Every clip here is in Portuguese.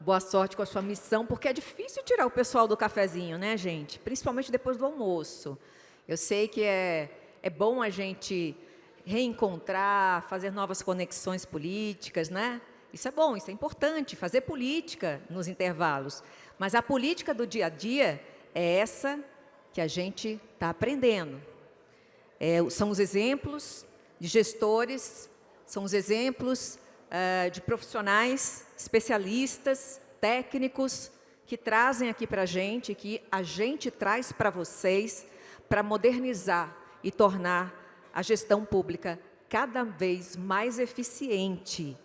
boa sorte com a sua missão, porque é difícil tirar o pessoal do cafezinho, né, gente? Principalmente depois do almoço. Eu sei que é bom a gente reencontrar, fazer novas conexões políticas, né? Isso é bom, isso é importante, fazer política nos intervalos. Mas a política do dia a dia é essa que a gente está aprendendo. São os exemplos de gestores, são os exemplos de profissionais, especialistas, técnicos, que trazem aqui para a gente, que a gente traz para vocês, para modernizar e tornar a gestão pública cada vez mais eficiente.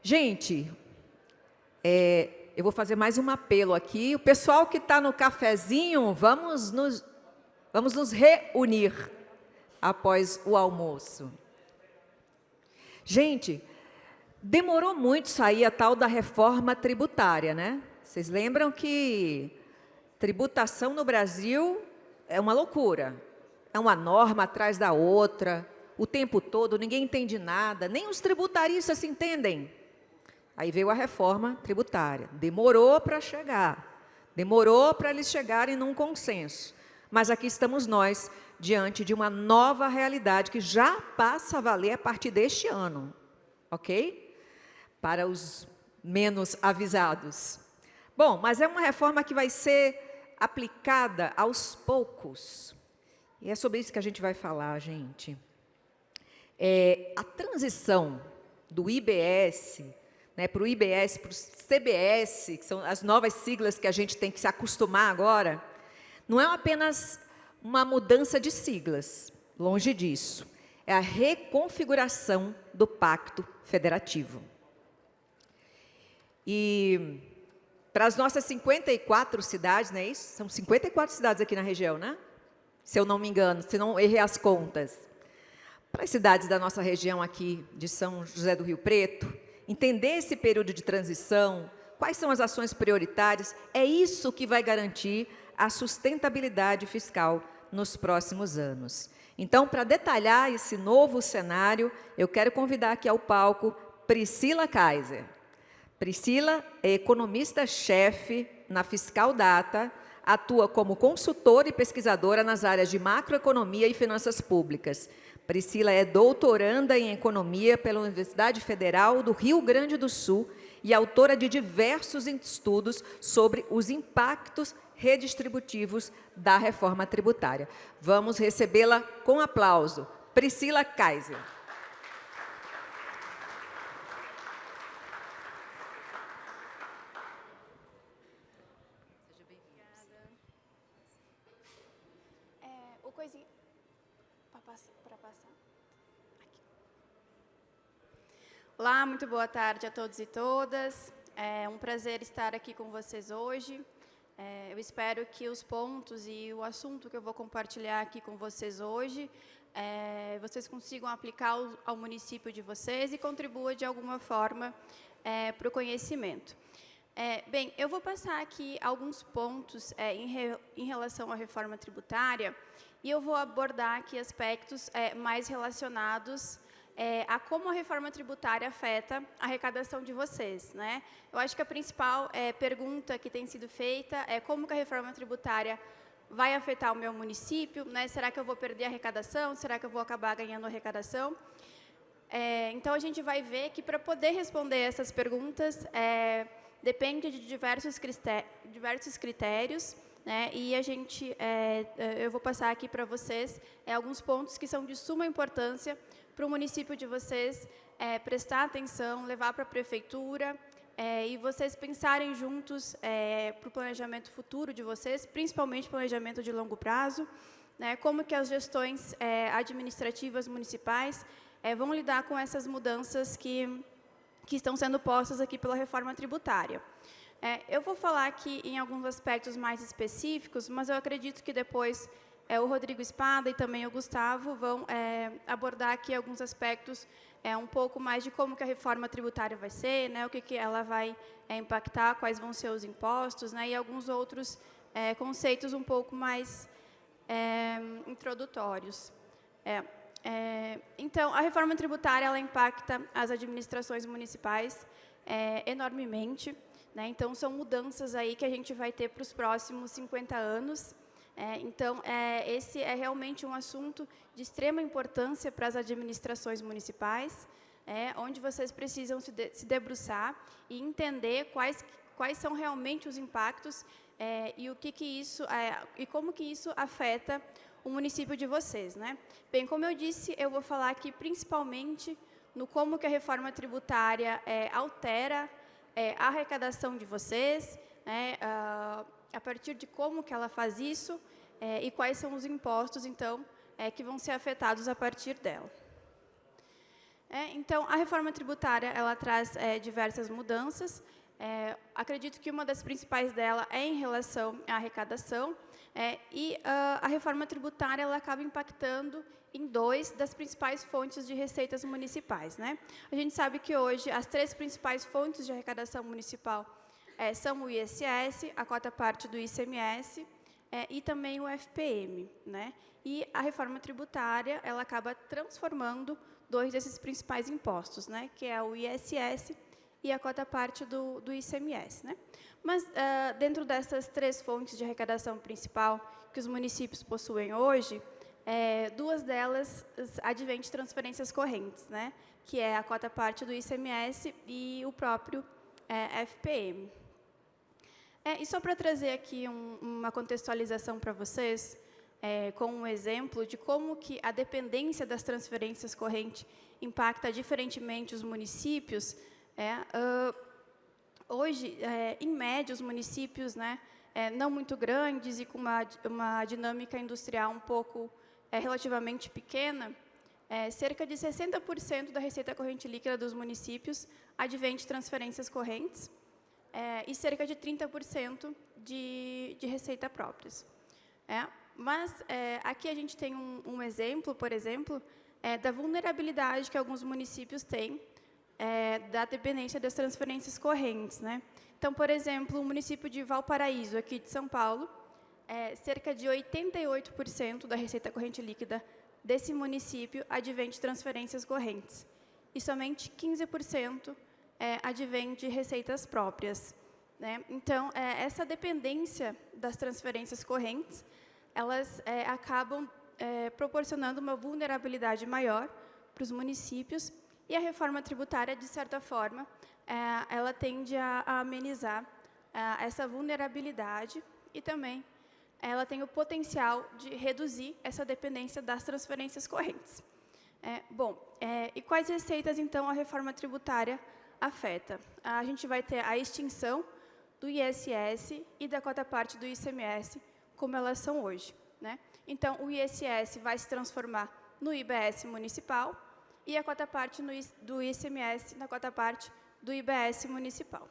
Gente, eu vou fazer mais um apelo aqui. O pessoal que está no cafezinho, vamos nos reunir após o almoço. Gente, demorou muito sair a tal da reforma tributária, né? Vocês lembram que tributação no Brasil é uma loucura. É uma norma atrás da outra, o tempo todo, ninguém entende nada, nem os tributaristas se entendem. Aí veio a reforma tributária. Demorou para chegar, demorou para eles chegarem num consenso. Mas aqui estamos nós, diante de uma nova realidade que já passa a valer a partir deste ano, ok? Para os menos avisados. Bom, mas é uma reforma que vai ser aplicada aos poucos. E é sobre isso que a gente vai falar, gente. A transição do IBS, né, para o IBS, para o CBS, que são as novas siglas que a gente tem que se acostumar agora, não é apenas uma mudança de siglas, longe disso. É a reconfiguração do Pacto Federativo. E para as nossas 54 cidades, não é isso? São 54 cidades aqui na região, né? Se eu não me engano, se não errei as contas. Para as cidades da nossa região aqui, de São José do Rio Preto, entender esse período de transição, quais são as ações prioritárias, é isso que vai garantir a sustentabilidade fiscal nos próximos anos. Então, para detalhar esse novo cenário, eu quero convidar aqui ao palco Priscila Kaiser. Priscila é economista-chefe na Fiscal Data, atua como consultora e pesquisadora nas áreas de macroeconomia e finanças públicas. Priscila é doutoranda em economia pela Universidade Federal do Rio Grande do Sul e autora de diversos estudos sobre os impactos redistributivos da reforma tributária. Vamos recebê-la com aplauso. Priscila Kaiser. Olá, muito boa tarde a todos e todas. É um prazer estar aqui com vocês hoje. Eu espero que os pontos e o assunto que eu vou compartilhar aqui com vocês hoje, vocês consigam aplicar ao município de vocês e contribua de alguma forma para o conhecimento. Bem, eu vou passar aqui alguns pontos em relação à reforma tributária e eu vou abordar aqui aspectos mais relacionados a como a reforma tributária afeta a arrecadação de vocês, né? Eu acho que a principal pergunta que tem sido feita é como que a reforma tributária vai afetar o meu município, né? Será que eu vou perder a arrecadação? Será que eu vou acabar ganhando arrecadação? Então, a gente vai ver que para poder responder essas perguntas, depende de diversos critérios, né? E eu vou passar aqui para vocês alguns pontos que são de suma importância para o município de vocês prestar atenção, levar para a prefeitura e vocês pensarem juntos para o planejamento futuro de vocês, principalmente planejamento de longo prazo, né, como que as gestões administrativas municipais vão lidar com essas mudanças que estão sendo postas aqui pela reforma tributária. Eu vou falar aqui em alguns aspectos mais específicos, mas eu acredito que depois o Rodrigo Espada e também o Gustavo vão abordar aqui alguns aspectos um pouco mais de como que a reforma tributária vai ser, né, o que ela vai impactar, quais vão ser os impostos, né, e alguns outros conceitos um pouco mais introdutórios. Então, a reforma tributária ela impacta as administrações municipais enormemente. né? Então, são mudanças aí que a gente vai ter para os próximos 50 anos. Então, esse é realmente um assunto de extrema importância para as administrações municipais, onde vocês precisam se debruçar e entender quais são realmente os impactos e e como que isso afeta o município de vocês, né? Bem, como eu disse, eu vou falar aqui principalmente no como que a reforma tributária altera a arrecadação de vocês, né, a partir de como que ela faz isso e quais são os impostos, então, que vão ser afetados a partir dela. Então, a reforma tributária, ela traz diversas mudanças. Acredito que uma das principais dela é em relação à arrecadação, e a reforma tributária ela acaba impactando em duas das principais fontes de receitas municipais, né? A gente sabe que hoje as três principais fontes de arrecadação municipal são o ISS, a cota parte do ICMS e também o FPM, né? E a reforma tributária ela acaba transformando dois desses principais impostos, né? Que é o ISS e a cota parte do ICMS, né? Mas, dentro dessas três fontes de arrecadação principal que os municípios possuem hoje, duas delas advêm de transferências correntes, né? Que é a cota parte do ICMS e o próprio FPM. E só para trazer aqui uma contextualização para vocês, com um exemplo de como que a dependência das transferências correntes impacta diferentemente os municípios, hoje, em média, os municípios, né, não muito grandes e com uma dinâmica industrial um pouco relativamente pequena, cerca de 60% da receita corrente líquida dos municípios advém de transferências correntes e cerca de 30% de receita próprias. Mas aqui a gente tem um exemplo, por exemplo, da vulnerabilidade que alguns municípios têm da dependência das transferências correntes, né? Então, por exemplo, o município de Valparaíso, aqui de São Paulo, cerca de 88% da receita corrente líquida desse município advém de transferências correntes. E somente 15% advém de receitas próprias, né? Então, essa dependência das transferências correntes, elas acabam proporcionando uma vulnerabilidade maior para os municípios. E a reforma tributária, de certa forma, ela tende a amenizar essa vulnerabilidade e também ela tem o potencial de reduzir essa dependência das transferências correntes. E quais receitas, então, a reforma tributária afeta? A gente vai ter a extinção do ISS e da cota parte do ICMS, como elas são hoje, né? Então, o ISS vai se transformar no IBS municipal, e a cota parte do ICMS na cota parte do IBS municipal.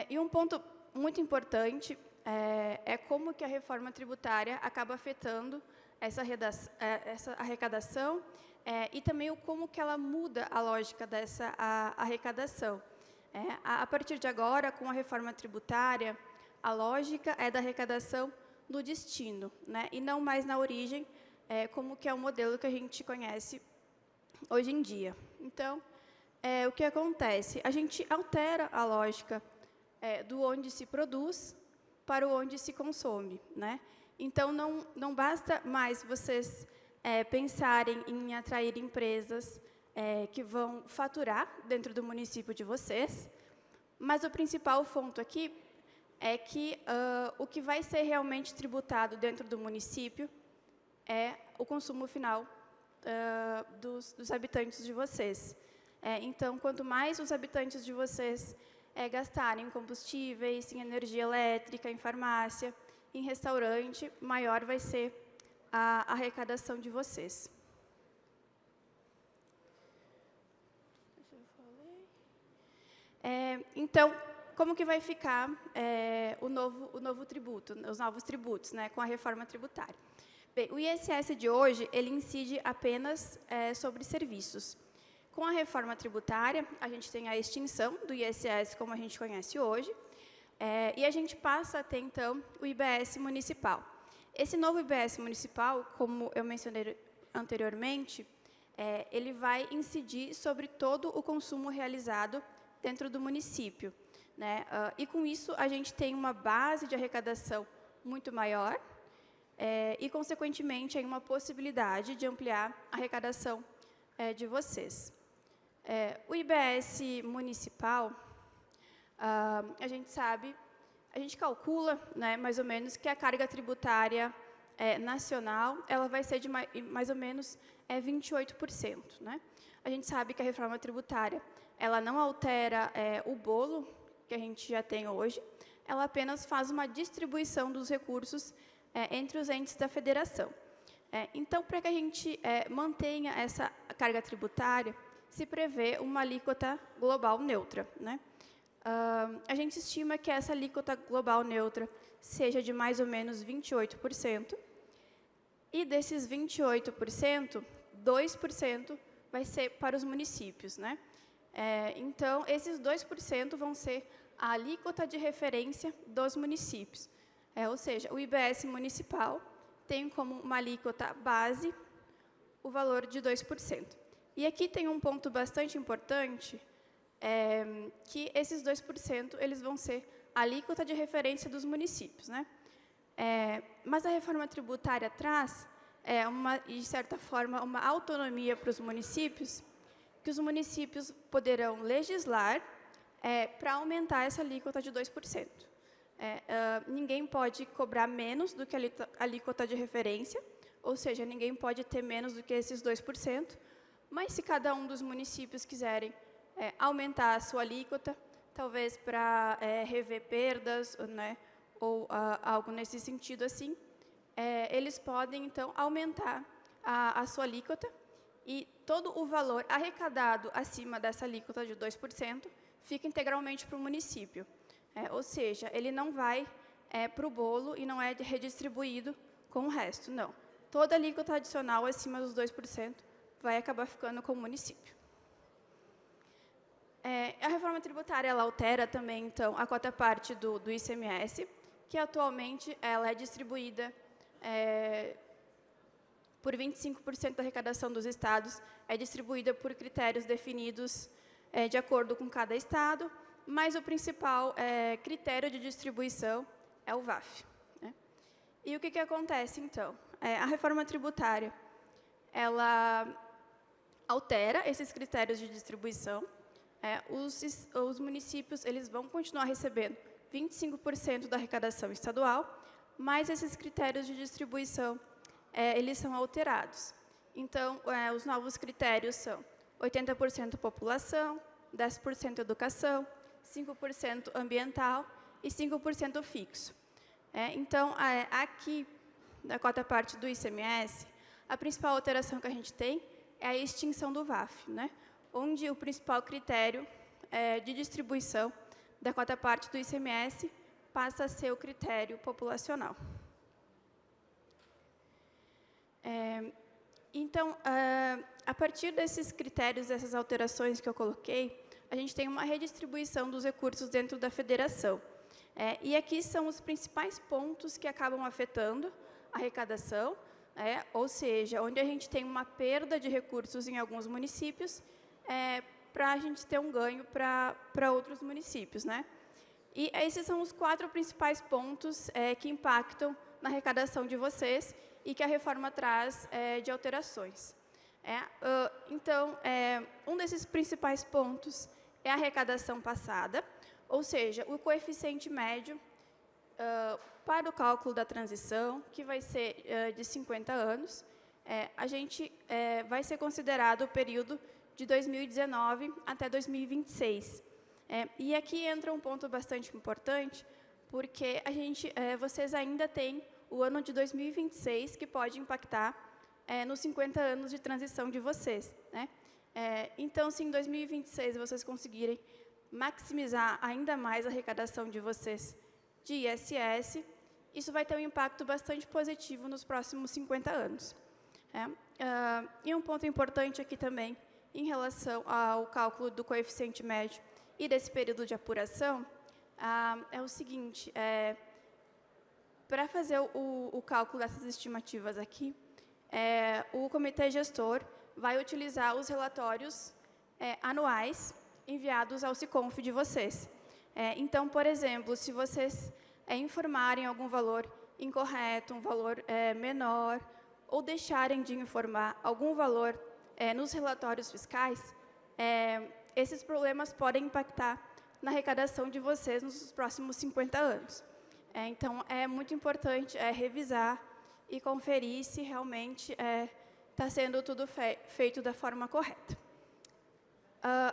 E um ponto muito importante é como que a reforma tributária acaba afetando essa arrecadação e também como que ela muda a lógica dessa arrecadação. A partir de agora, com a reforma tributária, a lógica é da arrecadação do destino, né, e não mais na origem, como que é o modelo que a gente conhece hoje em dia. Então, o que acontece? A gente altera a lógica do onde se produz para o onde se consome, né? Então, não basta mais vocês pensarem em atrair empresas que vão faturar dentro do município de vocês, mas o principal ponto aqui é que o que vai ser realmente tributado dentro do município é o consumo final dos habitantes de vocês. Então, quanto mais os habitantes de vocês gastarem em combustíveis, em energia elétrica, em farmácia, em restaurante, maior vai ser a arrecadação de vocês. Então, como que vai ficar o novo tributo, os novos tributos, né, com a reforma tributária? Bem, o ISS de hoje, ele incide apenas sobre serviços. Com a reforma tributária, a gente tem a extinção do ISS, como a gente conhece hoje, e a gente passa a ter, então, o IBS municipal. Esse novo IBS municipal, como eu mencionei anteriormente, ele vai incidir sobre todo o consumo realizado dentro do município, né? E com isso a gente tem uma base de arrecadação muito maior e, consequentemente, aí uma possibilidade de ampliar a arrecadação de vocês. O IBS municipal, a gente sabe, a gente calcula, né, mais ou menos, que a carga tributária nacional ela vai ser de mais ou menos 28%. Né? A gente sabe que a reforma tributária ela não altera o bolo que a gente já tem hoje, ela apenas faz uma distribuição dos recursos entre os entes da federação. Então, para que a gente mantenha essa carga tributária, se prevê uma alíquota global neutra. Né? A gente estima que essa alíquota global neutra seja de mais ou menos 28%, e desses 28%, 2% vai ser para os municípios. Né? Então, esses 2% vão ser a alíquota de referência dos municípios. Ou seja, o IBS municipal tem como uma alíquota base o valor de 2%. E aqui tem um ponto bastante importante, que esses 2% eles vão ser a alíquota de referência dos municípios. Né? Mas a reforma tributária traz, de certa forma, uma autonomia para os municípios, que os municípios poderão legislar para aumentar essa alíquota de 2%. Ninguém pode cobrar menos do que a alíquota de referência, ou seja, ninguém pode ter menos do que esses 2%, mas se cada um dos municípios quiserem aumentar a sua alíquota, talvez para rever perdas, né, ou algo nesse sentido assim, eles podem, então, aumentar a sua alíquota e todo o valor arrecadado acima dessa alíquota de 2% fica integralmente para o município. Ou seja, ele não vai para o bolo e não é redistribuído com o resto, não. Toda alíquota adicional acima dos 2% vai acabar ficando com o município. A reforma tributária ela altera também, então, a cota parte do ICMS, que atualmente ela é distribuída por 25% da arrecadação dos estados, é distribuída por critérios definidos de acordo com cada estado, mas o principal critério de distribuição é o VAF. Né? E o que acontece, então? A reforma tributária, ela altera esses critérios de distribuição. Os municípios eles vão continuar recebendo 25% da arrecadação estadual, mas esses critérios de distribuição eles são alterados. Então, os novos critérios são 80% população, 10% educação, 5% ambiental e 5% fixo. Então, aqui, na cota parte do ICMS, a principal alteração que a gente tem é a extinção do VAF, né? Onde o principal critério de distribuição da cota parte do ICMS passa a ser o critério populacional. Então, a partir desses critérios, dessas alterações que eu coloquei, a gente tem uma redistribuição dos recursos dentro da federação. E aqui são os principais pontos que acabam afetando a arrecadação, ou seja, onde a gente tem uma perda de recursos em alguns municípios, para a gente ter um ganho para outros municípios. Né? E esses são os 4 principais pontos que impactam na arrecadação de vocês e que a reforma traz de alterações. Então, um desses principais pontos é a arrecadação passada, ou seja, o coeficiente médio para o cálculo da transição, que vai ser de 50 anos, a gente vai ser considerado o período de 2019 até 2026. E aqui entra um ponto bastante importante, porque vocês ainda têm o ano de 2026, que pode impactar nos 50 anos de transição de vocês. Né? Então, se em 2026 vocês conseguirem maximizar ainda mais a arrecadação de vocês de ISS, isso vai ter um impacto bastante positivo nos próximos 50 anos. E um ponto importante aqui também, em relação ao cálculo do coeficiente médio e desse período de apuração, é o seguinte, para fazer o cálculo dessas estimativas aqui, o comitê gestor vai utilizar os relatórios anuais enviados ao Siconf de vocês. Então, por exemplo, se vocês informarem algum valor incorreto, um valor menor, ou deixarem de informar algum valor nos relatórios fiscais, esses problemas podem impactar na arrecadação de vocês nos próximos 50 anos. Então, é muito importante revisar e conferir se realmente está sendo tudo feito da forma correta.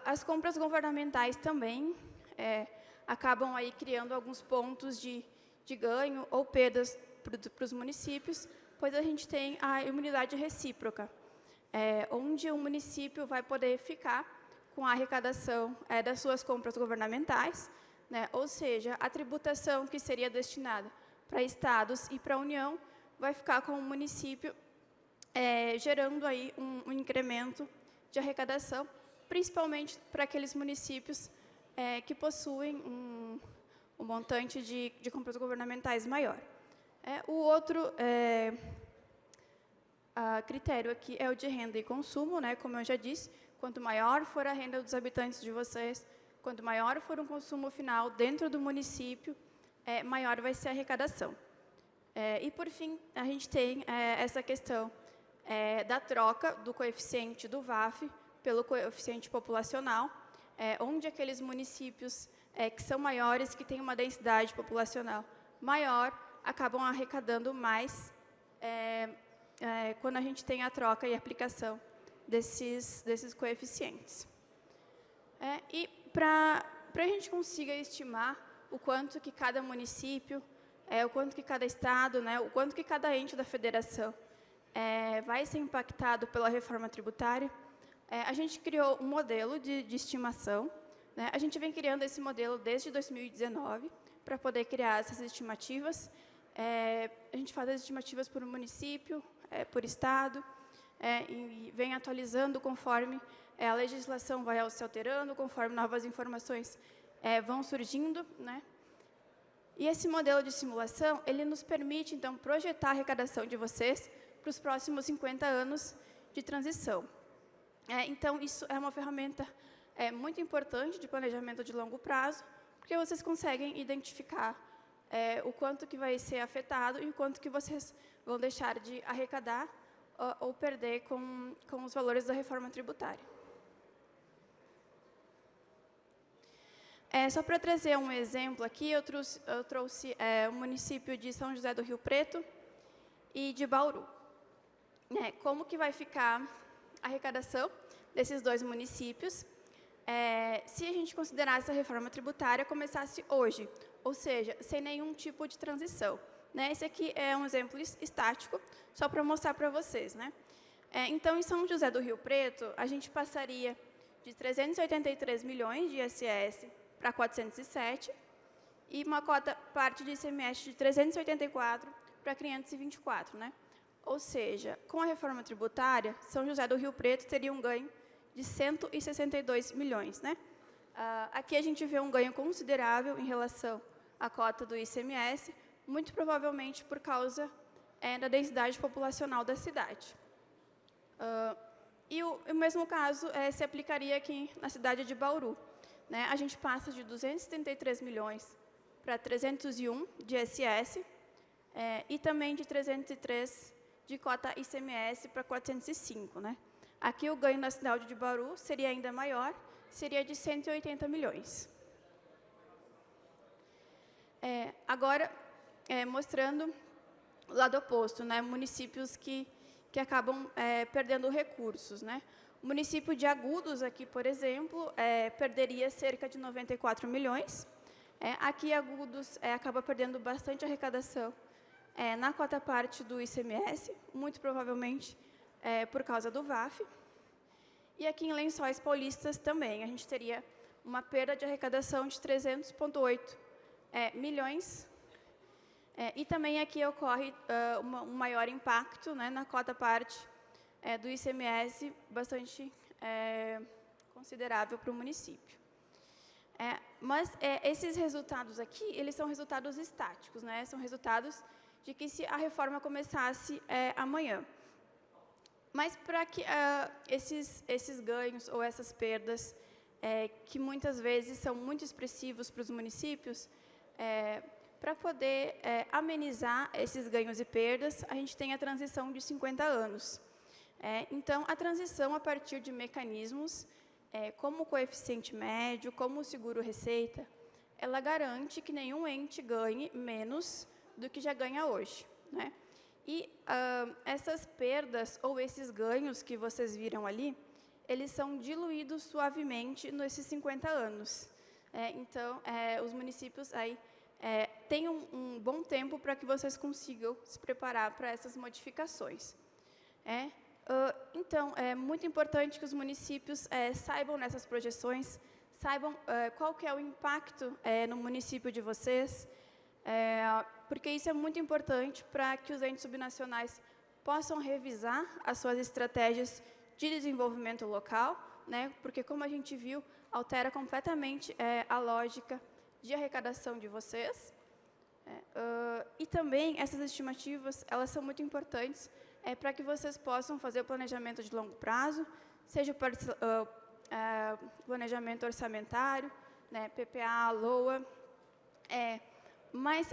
As compras governamentais também acabam aí criando alguns pontos de ganho ou perdas para os municípios, pois a gente tem a imunidade recíproca, onde o município vai poder ficar com a arrecadação das suas compras governamentais, né? Ou seja, a tributação que seria destinada para estados e para a União vai ficar com o município, gerando aí um incremento de arrecadação, principalmente para aqueles municípios que possuem um montante de compras governamentais maior. O outro critério aqui é o de renda e consumo, né? Como eu já disse, quanto maior for a renda dos habitantes de vocês, quanto maior for o consumo final dentro do município, maior vai ser a arrecadação. E, por fim, a gente tem essa questão da troca do coeficiente do VAF pelo coeficiente populacional, onde aqueles municípios que são maiores, que têm uma densidade populacional maior, acabam arrecadando mais quando a gente tem a troca e aplicação desses coeficientes. E para a gente consiga estimar o quanto que cada município, o quanto que cada estado, né, o quanto que cada ente da federação vai ser impactado pela reforma tributária, a gente criou um modelo de estimação, né? A gente vem criando esse modelo desde 2019 para poder criar essas estimativas. A gente faz as estimativas por município, por estado, e vem atualizando conforme a legislação vai se alterando, conforme novas informações vão surgindo, né? E esse modelo de simulação, ele nos permite, então, projetar a arrecadação de vocês para os próximos 50 anos de transição. Então, isso é uma ferramenta muito importante de planejamento de longo prazo, porque vocês conseguem identificar o quanto que vai ser afetado e o quanto que vocês vão deixar de arrecadar ou perder com os valores da reforma tributária. Só para trazer um exemplo aqui, eu trouxe o município de São José do Rio Preto e de Bauru. Como que vai ficar a arrecadação desses dois municípios se a gente considerasse a reforma tributária começasse hoje, ou seja, sem nenhum tipo de transição, né? Esse aqui é um exemplo estático, só para mostrar para vocês, né? Então, em São José do Rio Preto, a gente passaria de 383 milhões de ISS para 407 e uma parte de ICMS de 384 para 524, né? Ou seja, com a reforma tributária, São José do Rio Preto teria um ganho de 162 milhões, né? Aqui a gente vê um ganho considerável em relação à cota do ICMS, muito provavelmente por causa da densidade populacional da cidade. E o mesmo caso se aplicaria aqui na cidade de Bauru, né? A gente passa de 273 milhões para 301 de ISS e também de 303 de cota ICMS para 405, né? Aqui o ganho na cidade de Bauru seria ainda maior, seria de 180 milhões. Agora, mostrando o lado oposto, né? Municípios que acabam perdendo recursos, né? O município de Agudos, aqui, por exemplo, perderia cerca de 94 milhões. Aqui, Agudos acaba perdendo bastante arrecadação na cota parte do ICMS, muito provavelmente por causa do VAF. E aqui em Lençóis Paulistas também, a gente teria uma perda de arrecadação de 300,8 milhões. E também aqui ocorre um maior impacto, né, na cota parte do ICMS, bastante considerável para o município. Mas esses resultados aqui, eles são resultados estáticos, né, são resultados de que se a reforma começasse amanhã. Mas para que esses ganhos ou essas perdas que muitas vezes são muito expressivos para os municípios, para poder amenizar esses ganhos e perdas, a gente tem a transição de 50 anos. Então, a transição a partir de mecanismos como o coeficiente médio, como o seguro-receita, ela garante que nenhum ente ganhe menos do que já ganha hoje, né? E essas perdas ou esses ganhos que vocês viram ali, eles são diluídos suavemente nesses 50 anos. Então, os municípios aí têm um bom tempo para que vocês consigam se preparar para essas modificações. Então, é muito importante que os municípios saibam nessas projeções, saibam qual que é o impacto no município de vocês, porque isso é muito importante para que os entes subnacionais possam revisar as suas estratégias de desenvolvimento local, né? Porque, como a gente viu, altera completamente a lógica de arrecadação de vocês. E também, essas estimativas, elas são muito importantes para que vocês possam fazer o planejamento de longo prazo, seja o planejamento orçamentário, né, PPA, LOA, mas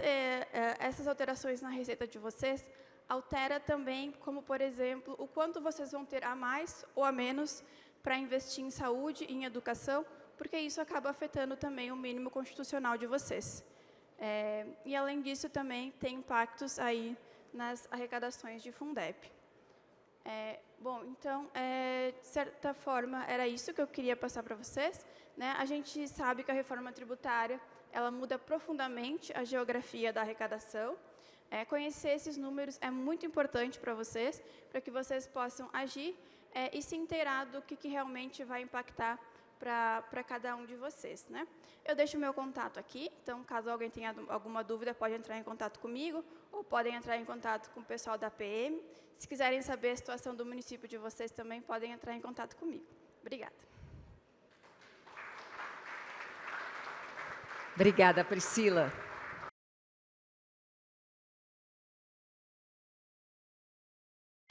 essas alterações na receita de vocês altera também, como, por exemplo, o quanto vocês vão ter a mais ou a menos para investir em saúde e em educação, porque isso acaba afetando também o mínimo constitucional de vocês. E, além disso, também tem impactos aí nas arrecadações de Fundeb. Bom, então, de certa forma, era isso que eu queria passar para vocês, né? A gente sabe que a reforma tributária, ela muda profundamente a geografia da arrecadação. Conhecer esses números é muito importante para vocês, para que vocês possam agir e se inteirar do que realmente vai impactar para cada um de vocês, né? Eu deixo o meu contato aqui, então, caso alguém tenha alguma dúvida, pode entrar em contato comigo, ou podem entrar em contato com o pessoal da PM. Se quiserem saber a situação do município de vocês, também podem entrar em contato comigo. Obrigada. Obrigada, Priscila.